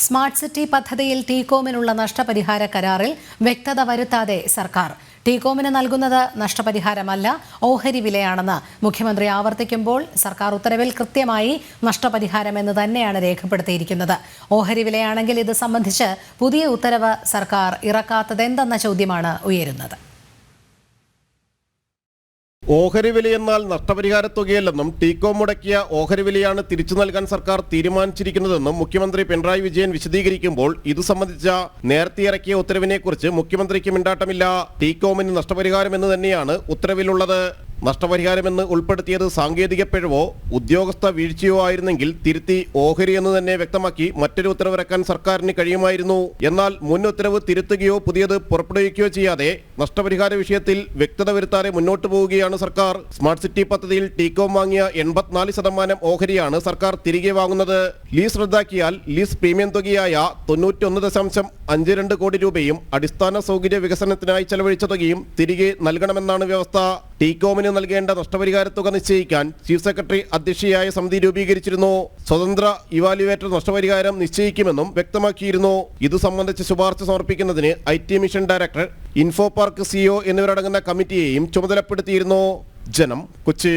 Smart city പദ്ധതിയിൽ ടീകോമിനുള്ള നഷ്ടപരിഹാര കരാറിൽ വ്യക്തത വരുത്താതെ സർക്കാർ. ടീകോമിന് നൽകുന്നത് നഷ്ടപരിഹാരമല്ല, ഓഹരി വിലയാണെന്ന് മുഖ്യമന്ത്രി ആവർത്തിക്കുമ്പോൾ സർക്കാർ ഉത്തരവിൽ കൃത്യമായി നഷ്ടപരിഹാരമെന്ന് തന്നെയാണ് രേഖപ്പെടുത്തിയിരിക്കുന്നത്. ഓഹരി വിലയാണെങ്കിൽ ഇത് സംബന്ധിച്ച് പുതിയ ഉത്തരവ് സർക്കാർ ഇറക്കാത്തതെന്തെന്ന ചോദ്യമാണ് ഉയരുന്നത്. ഓഹരി വിലയെന്നാൽ നഷ്ടപരിഹാര തുകയല്ലെന്നും ടീകോം മുടക്കിയ ഓഹരി വിലയാണ് തിരിച്ചു നൽകാൻ സർക്കാർ തീരുമാനിച്ചിരിക്കുന്നതെന്നും മുഖ്യമന്ത്രി പിണറായി വിജയൻ വിശദീകരിക്കുമ്പോൾ ഇത് സംബന്ധിച്ച നേരത്തെ ഇറക്കിയ ഉത്തരവിനെക്കുറിച്ച് മുഖ്യമന്ത്രിക്ക് മിണ്ടാട്ടമില്ല. ടീകോമിന് നഷ്ടപരിഹാരമെന്ന് തന്നെയാണ് ഉത്തരവിലുള്ളത്. നഷ്ടപരിഹാരമെന്ന് ഉൾപ്പെടുത്തിയത് സാങ്കേതിക പിഴവോ ഉദ്യോഗസ്ഥ വീഴ്ചയോ ആയിരുന്നെങ്കിൽ തിരുത്തി ഓഹരി എന്ന് തന്നെ വ്യക്തമാക്കി മറ്റൊരു ഉത്തരവിറക്കാൻ സർക്കാരിന് കഴിയുമായിരുന്നു. എന്നാൽ മുൻ ഉത്തരവ് തിരുത്തുകയോ പുതിയത് പുറപ്പെടുവിക്കുകയോ ചെയ്യാതെ നഷ്ടപരിഹാര വിഷയത്തിൽ വ്യക്തത വരുത്താതെ മുന്നോട്ട് പോവുകയാണ് സർക്കാർ. സ്മാർട്ട് സിറ്റി പദ്ധതിയിൽ ടീകോം വാങ്ങിയ 84% ഓഹരിയാണ് സർക്കാർ തിരികെ വാങ്ങുന്നത്. ലീസ് റദ്ദാക്കിയാൽ ലീസ് പ്രീമിയം തുകയായ 91.52 കോടി രൂപയും അടിസ്ഥാന സൗകര്യ വികസനത്തിനായി ചെലവഴിച്ച തുകയും തിരികെ നൽകണമെന്നാണ് വ്യവസ്ഥ. ടീകോമിന് നൽകേണ്ട നഷ്ടപരിഹാര തുക നിശ്ചയിക്കാൻ ചീഫ് സെക്രട്ടറി അധ്യക്ഷയായ സമിതി രൂപീകരിച്ചിരുന്നു. സ്വതന്ത്ര ഇവാലുവേറ്റർ നഷ്ടപരിഹാരം നിശ്ചയിക്കുമെന്നും വ്യക്തമാക്കിയിരുന്നു. ഇത് സംബന്ധിച്ച് ശുപാർശ സമർപ്പിക്കുന്നതിന് IT mission director, info park CEO എന്നിവരടങ്ങുന്ന കമ്മിറ്റിയെയും ചുമതലപ്പെടുത്തിയിരുന്നു. ജനം, കൊച്ചി.